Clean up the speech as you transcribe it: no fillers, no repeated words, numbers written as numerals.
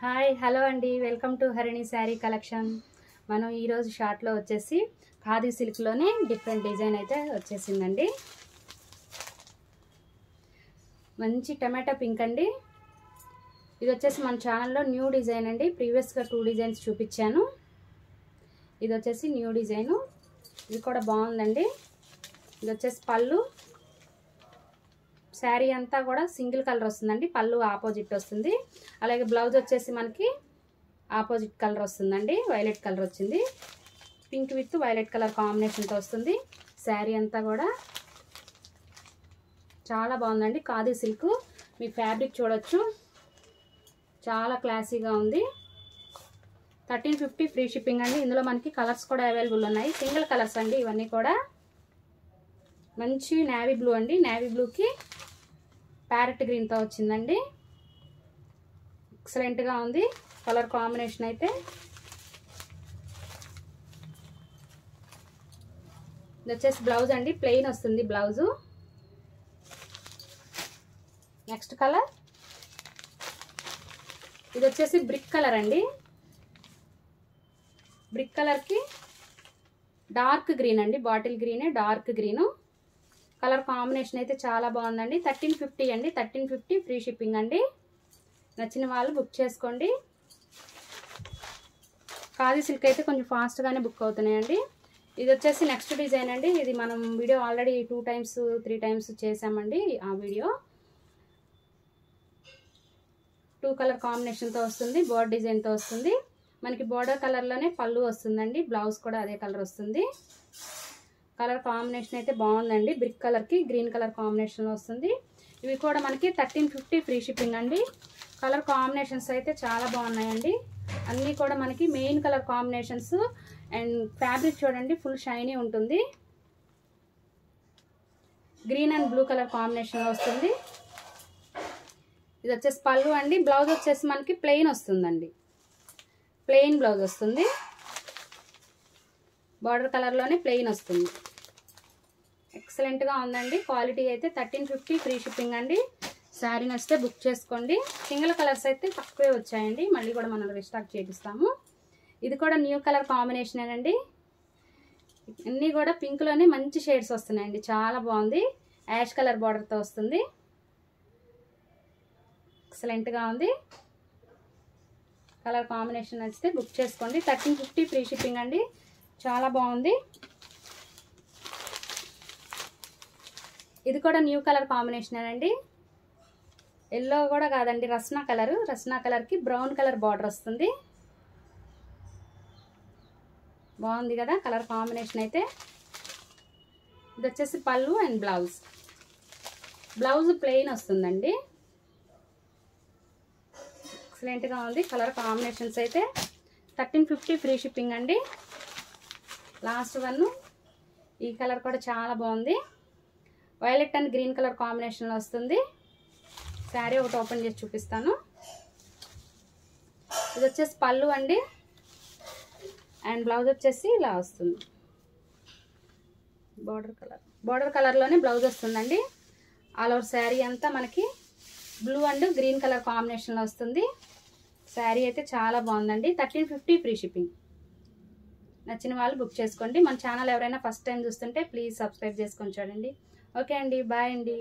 Hi hello అండి, welcome to Harini sari collection. మనం ఈరోజు షార్ట్లో వచ్చేసి ఖాదీ సిల్క్లోనే డిఫరెంట్ డిజైన్ అయితే వచ్చేసిందండి. మంచి టమాటా పింక్ అండి. ఇది వచ్చేసి మన ఛానల్లో న్యూ డిజైన్ అండి. ప్రీవియస్గా 2 డిజైన్స్ చూపించాను. ఇది వచ్చేసి న్యూ డిజైను. ఇది కూడా బాగుందండి. ఇది వచ్చేసి పళ్ళు. శారీ అంతా కూడా సింగిల్ కలర్ వస్తుందండి. పళ్ళు ఆపోజిట్ వస్తుంది. అలాగే బ్లౌజ్ వచ్చేసి మనకి ఆపోజిట్ కలర్ వస్తుందండి. వైలెట్ కలర్ వచ్చింది. పింక్ విత్ వైలెట్ కలర్ కాంబినేషన్తో వస్తుంది. శారీ అంతా కూడా చాలా బాగుందండి. ఖాదీ సిల్క్. మీ ఫ్యాబ్రిక్ చూడొచ్చు, చాలా క్లాసీగా ఉంది. 1350 ఫ్రీ షిప్పింగ్ అండి. ఇందులో మనకి కలర్స్ కూడా అవైలబుల్ ఉన్నాయి. సింగిల్ కలర్స్ అండి ఇవన్నీ కూడా. మంచి నేవీ బ్లూ అండి. నేవీ బ్లూకి ప్యారెట్ గ్రీన్తో వచ్చిందండి. ఎక్సలెంట్గా ఉంది కలర్ కాంబినేషన్ అయితే. ఇది వచ్చేసి బ్లౌజ్ అండి. ప్లెయిన్ వస్తుంది బ్లౌజు. నెక్స్ట్ కలర్ ఇది వచ్చేసి బ్రిక్ కలర్ అండి. బ్రిక్ కలర్కి డార్క్ గ్రీన్ అండి. బాటిల్ గ్రీనే డార్క్ గ్రీను. కలర్ కాంబినేషన్ అయితే చాలా బాగుందండి. 1350 అండి. 1350 ఫ్రీ షిప్పింగ్ అండి. నచ్చిన వాళ్ళు బుక్ చేసుకోండి. ఖాదీ సిల్క్ అయితే కొంచెం ఫాస్ట్గానే బుక్ అవుతున్నాయండి. ఇది వచ్చేసి నెక్స్ట్ డిజైన్ అండి. ఇది మనం వీడియో ఆల్రెడీ 2 టైమ్స్ 3 టైమ్స్ చేసామండి. ఆ వీడియో 2 కలర్ కాంబినేషన్తో వస్తుంది. బోర్డర్ డిజైన్తో వస్తుంది. మనకి బోర్డర్ కలర్లోనే పళ్ళు వస్తుందండి. బ్లౌజ్ కూడా అదే కలర్ వస్తుంది. కలర్ కాంబినేషన్ అయితే బాగుందండి. బ్రిక్ కలర్కి గ్రీన్ కలర్ కాంబినేషన్ వస్తుంది. ఇవి కూడా మనకి 1350 ఫ్రీ షిప్పింగ్ అండి. కలర్ కాంబినేషన్స్ అయితే చాలా బాగున్నాయండి. అన్నీ కూడా మనకి main colour combinations. And fabric చూడండి, ఫుల్ షైనీ ఉంటుంది. Green and blue colour combination వస్తుంది. ఇది వచ్చేసి పళ్ళు అండి. బ్లౌజ్ వచ్చేసి మనకి ప్లెయిన్ వస్తుందండి. ప్లెయిన్ బ్లౌజ్ వస్తుంది. బార్డర్ కలర్లోనే ప్లెయిన్ వస్తుంది. ఎక్సలెంట్గా ఉందండి. క్వాలిటీ అయితే 1350 ఫ్రీ షిప్పింగ్ అండి. శారీ నచ్చితే బుక్ చేసుకోండి. సింగిల్ కలర్స్ అయితే తక్కువే వచ్చాయండి. మళ్ళీ కూడా మనం రీస్టాక్ చేపిస్తాము. ఇది కూడా న్యూ కలర్ కాంబినేషనేనండి. అన్నీ కూడా పింక్లోనే మంచి షేడ్స్ వస్తున్నాయండి. చాలా బాగుంది. యాష్ కలర్ బార్డర్తో వస్తుంది. ఎక్సలెంట్గా ఉంది. కలర్ కాంబినేషన్ నచ్చితే బుక్ చేసుకోండి. 1350 ఫ్రీ షిప్పింగ్ అండి. చాలా బాగుంది. ఇది కూడా న్యూ కలర్ కాంబినేషనేనండి. ఎల్లో కూడా కాదండి, రస్నా కలర్. రస్నా కలర్కి బ్రౌన్ కలర్ బార్డర్ వస్తుంది. బాగుంది కదా కలర్ కాంబినేషన్ అయితే. ఇది వచ్చేసి పళ్ళు అండ్ బ్లౌజ్. బ్లౌజ్ ప్లెయిన్ వస్తుందండి. ఎక్సలెంట్గా ఉంది. కలర్ కాంబినేషన్స్ అయితే 1350 ఫ్రీ షిప్పింగ్ అండి. లాస్ట్ వన్ ఈ కలర్ కూడా చాలా బాగుంది. వైలెట్ అండ్ గ్రీన్ కలర్ కాంబినేషన్లో వస్తుంది. శారీ ఒకటి ఓపెన్ చేసి చూపిస్తాను. ఇది వచ్చేసి పళ్ళు అండి. అండ్ బ్లౌజ్ వచ్చేసి ఇలా వస్తుంది. బార్డర్ కలర్లోనే బ్లౌజ్ వస్తుందండి. ఆల్ ఓవర్ శారీ అంతా మనకి బ్లూ అండ్ గ్రీన్ కలర్ కాంబినేషన్లో వస్తుంది. శారీ అయితే చాలా బాగుందండి. 1350 ఫ్రీ షిప్పింగ్. నచ్చిన వాళ్ళు బుక్ చేసుకోండి. మన ఛానల్ ఎవరైనా ఫస్ట్ టైం చూస్తుంటే ప్లీజ్ సబ్స్క్రైబ్ చేసుకొని చూడండి. ఓకే అండి, బాయ్ అండి.